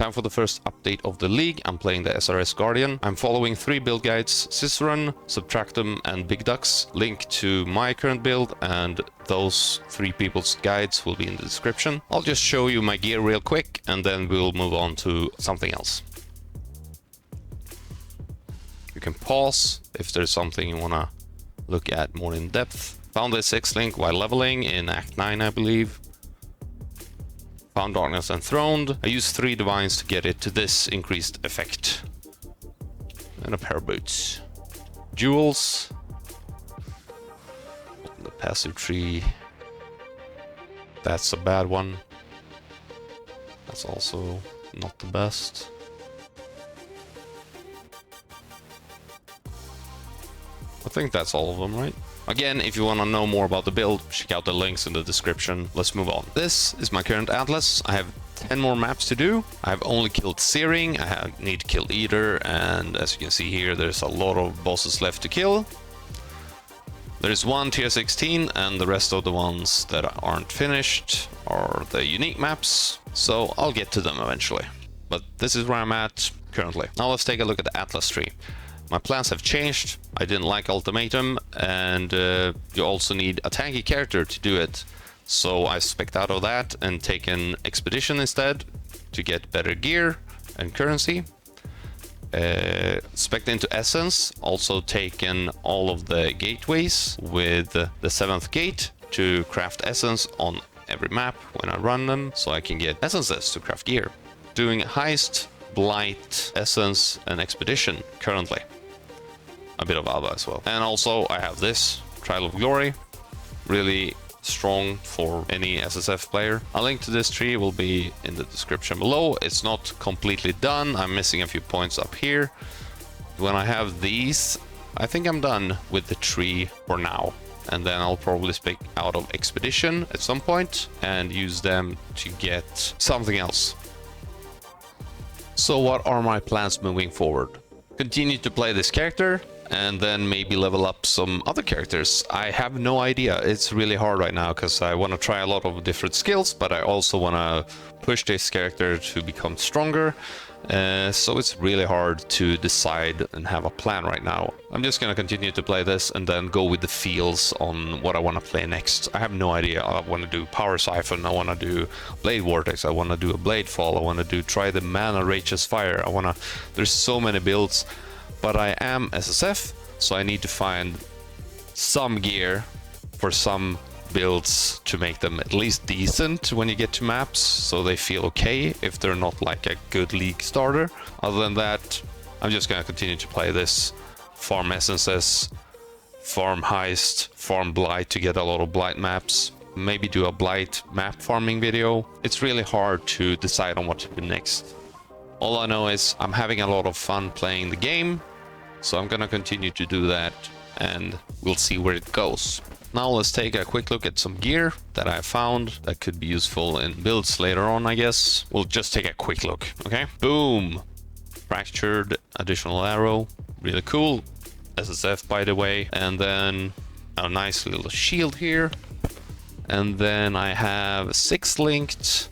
Time for the first update of the league. I'm playing the SRS Guardian. I'm following 3 build guides: Cicerone, Subtractum and Big Ducks. Link to my current build and those 3 people's guides will be in the description. I'll just show you my gear real quick and then we'll move on to something else. You can pause if there's something you want to look at more in depth. Found this X-Link while leveling in Act 9, I believe. Found Darkness Enthroned. I used 3 divines to get it to this increased effect. And a pair of boots. Jewels. The passive tree. That's a bad one. That's also not the best. I think that's all of them, right? Again, if you want to know more about the build, check out the links in the description. Let's move on. This is my current atlas. I have 10 more maps to do. I've only killed Searing. I need to kill Eater, and as you can see here, there's a lot of bosses left to kill. There's 1 tier 16, and the rest of the ones that aren't finished are the unique maps, so I'll get to them eventually. But this is where I'm at currently. Now let's take a look at the atlas tree. My plans have changed. I didn't like Ultimatum, and you also need a tanky character to do it. So I spec'd out of that and taken Expedition instead to get better gear and currency. Spec'd into Essence, also taken all of the gateways with the 7th gate to craft Essence on every map when I run them, so I can get Essences to craft gear. Doing Heist, Blight, Essence and Expedition currently. A bit of Alba as well. And also I have this, Trial of Glory. Really strong for any SSF player. A link to this tree will be in the description below. It's not completely done. I'm missing a few points up here. When I have these, I think I'm done with the tree for now. And then I'll probably spec out of Expedition at some point and use them to get something else. So what are my plans moving forward? Continue to play this character and then maybe level up some other characters. I have no idea. It's really hard right now because I want to try a lot of different skills, but I also want to push this character to become stronger. So it's really hard to decide and have a plan right now. I'm just going to continue to play this and then go with the feels on what I want to play next. I have no idea. I want to do Power Siphon, I want to do Blade Vortex, I want to do a Blade Fall, I want to try the Mana Rageous Fire. There's so many builds, but I am SSF, so I need to find some gear for some builds to make them at least decent when you get to maps, so they feel okay if they're not like a good league starter. Other than that, I'm just gonna continue to play this, farm Essences, farm Heist, farm Blight to get a lot of Blight maps, maybe do a Blight map farming video. It's really hard to decide on what to do next. All I know is I'm having a lot of fun playing the game, so I'm gonna continue to do that and we'll see where it goes. Now let's take a quick look at some gear that I found that could be useful in builds later on, I guess. We'll just take a quick look, okay? Boom! Fractured additional arrow, really cool. SSF, by the way. And then a nice little shield here. And then I have 6 linked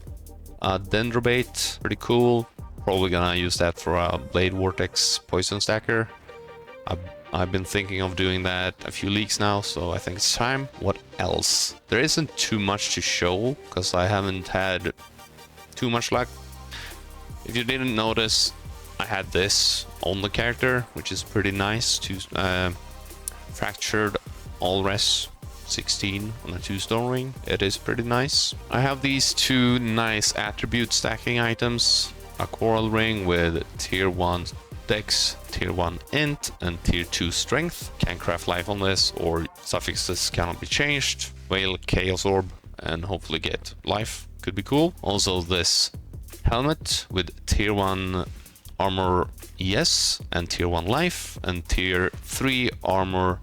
Dendrobate, pretty cool. Probably gonna use that for a Blade Vortex poison stacker. I've been thinking of doing that a few leagues now, so I think it's time. What else? There isn't too much to show because I haven't had too much luck. If you didn't notice, I had this on the character, which is pretty nice. Fractured All Res 16 on a 2-stone ring. It is pretty nice. I have these 2 nice attribute stacking items. A coral ring with tier 1 Dex, tier 1 Int, and tier 2 Strength. Can craft life on this, or suffixes cannot be changed. Whale Chaos Orb, and hopefully get life. Could be cool. Also this helmet with tier 1 armor ES and tier 1 life, and tier 3 armor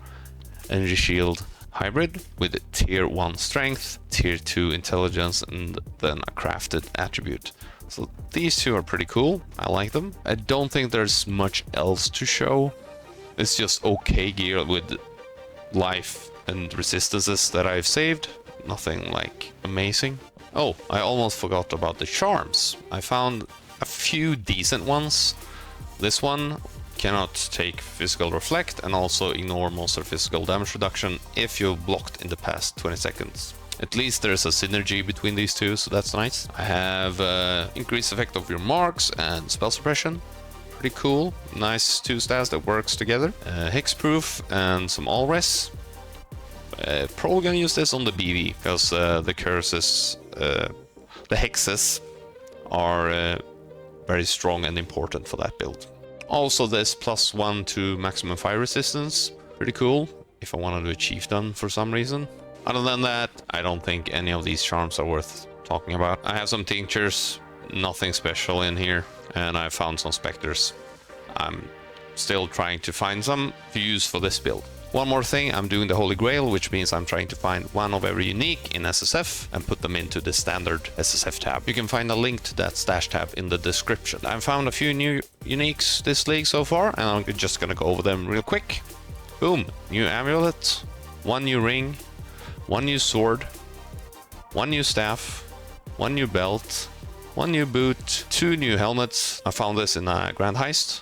energy shield hybrid with tier 1 strength, tier 2 intelligence, and then a crafted attribute. So these 2 are pretty cool. I like them. I don't think there's much else to show. It's just okay gear with life and resistances that I've saved. Nothing like amazing. Oh, I almost forgot about the charms. I found a few decent ones. This one cannot take physical reflect and also ignore monster physical damage reduction if you're blocked in the past 20 seconds. At least there's a synergy between these two, so that's nice. I have increased effect of your marks and spell suppression. Pretty cool. Nice two stats that works together. Hexproof and some all res. Probably gonna use this on the BV because the curses, the hexes are very strong and important for that build. Also this +1 to maximum fire resistance. Pretty cool if I wanted to achieve them for some reason. Other than that, I don't think any of these charms are worth talking about. I have some tinctures, nothing special in here, and I found some specters. I'm still trying to find some to use for this build. One more thing, I'm doing the Holy Grail, which means I'm trying to find one of every unique in SSF and put them into the standard SSF tab. You can find a link to that stash tab in the description. I found a few new uniques this league so far, and I'm just gonna go over them real quick. Boom, new amulet, one new ring, one new sword, one new staff, one new belt, one new boot, 2 new helmets. I found this in a grand heist.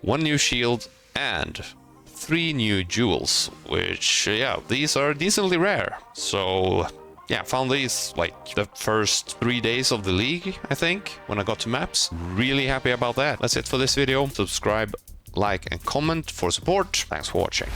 1 new shield and 3 new jewels, which, yeah, these are decently rare. So, yeah, found these like the first 3 days of the league, I think, when I got to maps. Really happy about that. That's it for this video. Subscribe, like, and comment for support. Thanks for watching.